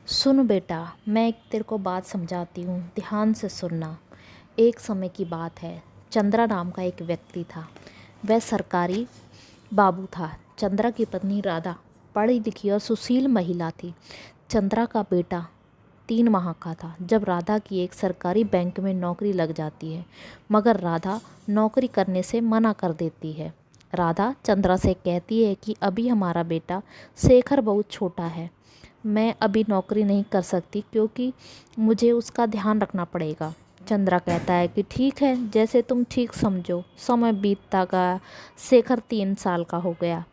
सुन बेटा, मैं एक तेरे को बात समझाती हूँ, ध्यान से सुनना। एक समय की बात है। चंद्रा नाम का एक व्यक्ति था। वह सरकारी बाबू था। चंद्रा की पत्नी राधा पढ़ी लिखी और सुशील महिला थी। चंद्रा का बेटा 3 माह का था जब राधा की एक सरकारी बैंक में नौकरी लग जाती है, मगर राधा नौकरी करने से मना कर देती है। राधा चंद्रा से कहती है कि अभी हमारा बेटा शेखर बहुत छोटा है, मैं अभी नौकरी नहीं कर सकती क्योंकि मुझे उसका ध्यान रखना पड़ेगा। चंद्रा कहता है कि ठीक है, जैसे तुम ठीक समझो। समय बीतता गया। शेखर 3 साल का हो गया।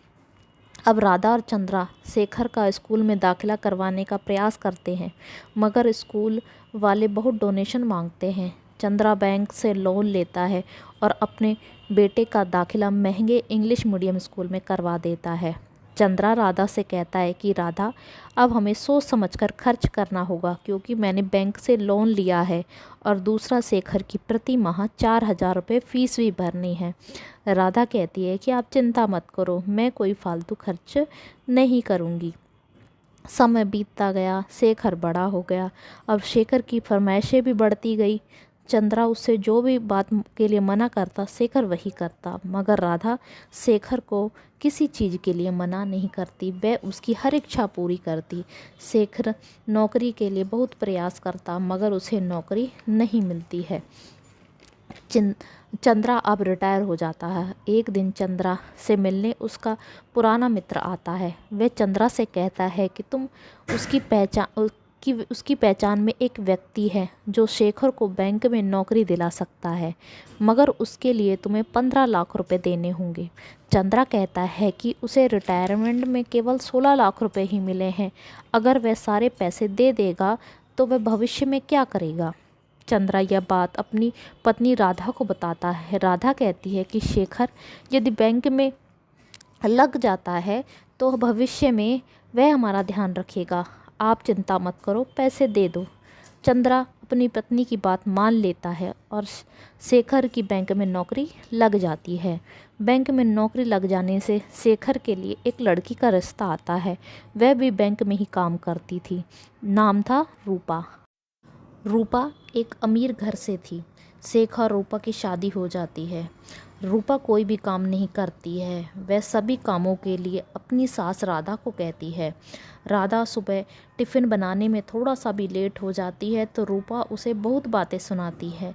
अब राधा और चंद्रा शेखर का स्कूल में दाखिला करवाने का प्रयास करते हैं, मगर स्कूल वाले बहुत डोनेशन मांगते हैं। चंद्रा बैंक से लोन लेता है और अपने बेटे का दाखिला महंगे इंग्लिश मीडियम स्कूल में करवा देता है। चंद्रा राधा से कहता है कि राधा, अब हमें सोच समझकर खर्च करना होगा क्योंकि मैंने बैंक से लोन लिया है और दूसरा शेखर की प्रति माह 4,000 रुपये फ़ीस भी भरनी है। राधा कहती है कि आप चिंता मत करो, मैं कोई फालतू खर्च नहीं करूँगी। समय बीतता गया। शेखर बड़ा हो गया। अब शेखर की फरमाइशें भी बढ़ती गई। चंद्रा उससे जो भी बात के लिए मना करता, शेखर वही करता, मगर राधा शेखर को किसी चीज़ के लिए मना नहीं करती। वह उसकी हर इच्छा पूरी करती। शेखर नौकरी के लिए बहुत प्रयास करता, मगर उसे नौकरी नहीं मिलती है। चंद्रा अब रिटायर हो जाता है। एक दिन चंद्रा से मिलने उसका पुराना मित्र आता है। वह चंद्रा से कहता है कि तुम उसकी पहचान में एक व्यक्ति है जो शेखर को बैंक में नौकरी दिला सकता है, मगर उसके लिए तुम्हें 15 लाख रुपए देने होंगे। चंद्रा कहता है कि उसे रिटायरमेंट में केवल 16 लाख रुपए ही मिले हैं। अगर वह सारे पैसे दे देगा तो वह भविष्य में क्या करेगा। चंद्रा यह बात अपनी पत्नी राधा को बताता है। राधा कहती है कि शेखर यदि बैंक में लग जाता है तो भविष्य में वह हमारा ध्यान रखेगा। आप चिंता मत करो, पैसे दे दो। चंद्रा अपनी पत्नी की बात मान लेता है और शेखर की बैंक में नौकरी लग जाती है। बैंक में नौकरी लग जाने से शेखर के लिए एक लड़की का रिश्ता आता है। वह भी बैंक में ही काम करती थी। नाम था रूपा। रूपा एक अमीर घर से थी। शेखर और रूपा की शादी हो जाती है। रूपा कोई भी काम नहीं करती है। वह सभी कामों के लिए अपनी सास राधा को कहती है। राधा सुबह टिफ़िन बनाने में थोड़ा सा भी लेट हो जाती है तो रूपा उसे बहुत बातें सुनाती है।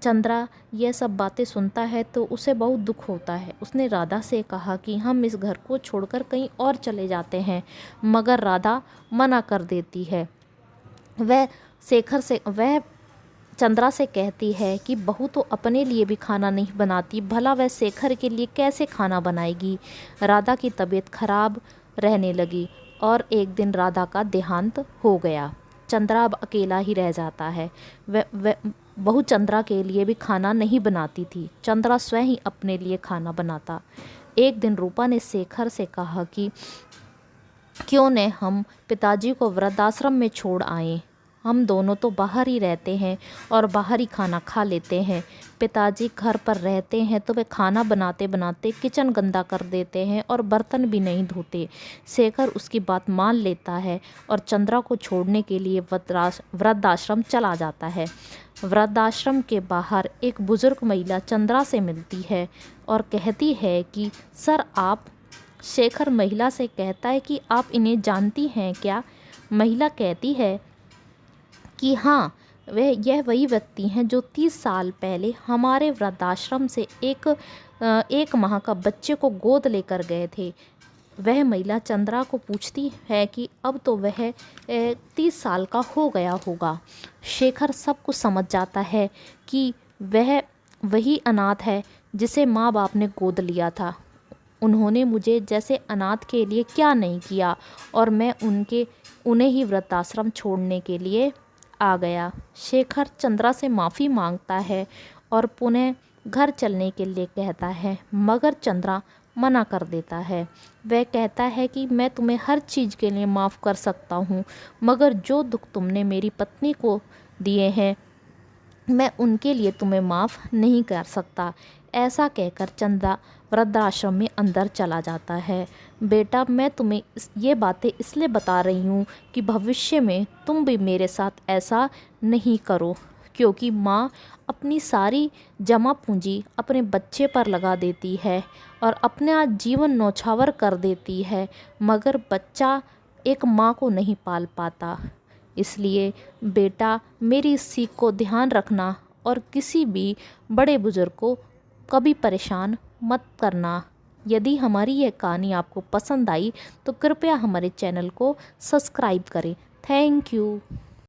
चंद्रा यह सब बातें सुनता है तो उसे बहुत दुख होता है। उसने राधा से कहा कि हम इस घर को छोड़कर कहीं और चले जाते हैं, मगर राधा मना कर देती है। वह चंद्रा से कहती है कि बहू तो अपने लिए भी खाना नहीं बनाती, भला वह शेखर के लिए कैसे खाना बनाएगी। राधा की तबीयत खराब रहने लगी और एक दिन राधा का देहांत हो गया। चंद्रा अब अकेला ही रह जाता है। वह बहू चंद्रा के लिए भी खाना नहीं बनाती थी। चंद्रा स्वयं ही अपने लिए खाना बनाता। एक दिन रूपा ने शेखर से कहा कि क्यों न हम पिताजी को वृद्धाश्रम में छोड़ आएं। हम दोनों तो बाहर ही रहते हैं और बाहर ही खाना खा लेते हैं। पिताजी घर पर रहते हैं तो वे खाना बनाते बनाते किचन गंदा कर देते हैं और बर्तन भी नहीं धोते। शेखर उसकी बात मान लेता है और चंद्रा को छोड़ने के लिए वृद्धाश्रम चला जाता है। वृद्धाश्रम के बाहर एक बुजुर्ग महिला चंद्रा से मिलती है और कहती है कि सर आप। शेखर महिला से कहता है कि आप इन्हें जानती हैं क्या। महिला कहती है कि हाँ, यह वही व्यक्ति हैं जो 30 साल पहले हमारे वृद्धाश्रम से एक माह का बच्चे को गोद लेकर गए थे। वह महिला चंद्रा को पूछती है कि अब तो वह 30 साल का हो गया होगा। शेखर सब कुछ समझ जाता है कि वह वही अनाथ है जिसे माँ बाप ने गोद लिया था। उन्होंने मुझे जैसे अनाथ के लिए क्या नहीं किया और मैं उन्हें ही वृद्धाश्रम छोड़ने के लिए आ गया। शेखर चंद्रा से माफ़ी मांगता है और पुनः घर चलने के लिए कहता है, मगर चंद्रा मना कर देता है। वह कहता है कि मैं तुम्हें हर चीज़ के लिए माफ़ कर सकता हूँ, मगर जो दुख तुमने मेरी पत्नी को दिए हैं मैं उनके लिए तुम्हें माफ़ नहीं कर सकता। ऐसा कहकर चंद्रा वृद्धाश्रम में अंदर चला जाता है। बेटा मैं तुम्हें ये बातें इसलिए बता रही हूँ कि भविष्य में तुम भी मेरे साथ ऐसा नहीं करो, क्योंकि माँ अपनी सारी जमा पूंजी अपने बच्चे पर लगा देती है और अपना जीवन नौछावर कर देती है, मगर बच्चा एक माँ को नहीं पाल पाता। इसलिए बेटा मेरी इस सीख को ध्यान रखना और किसी भी बड़े बुजुर्ग को कभी परेशान मत करना। यदि हमारी यह कहानी आपको पसंद आई तो कृपया हमारे चैनल को सब्सक्राइब करें। Thank you.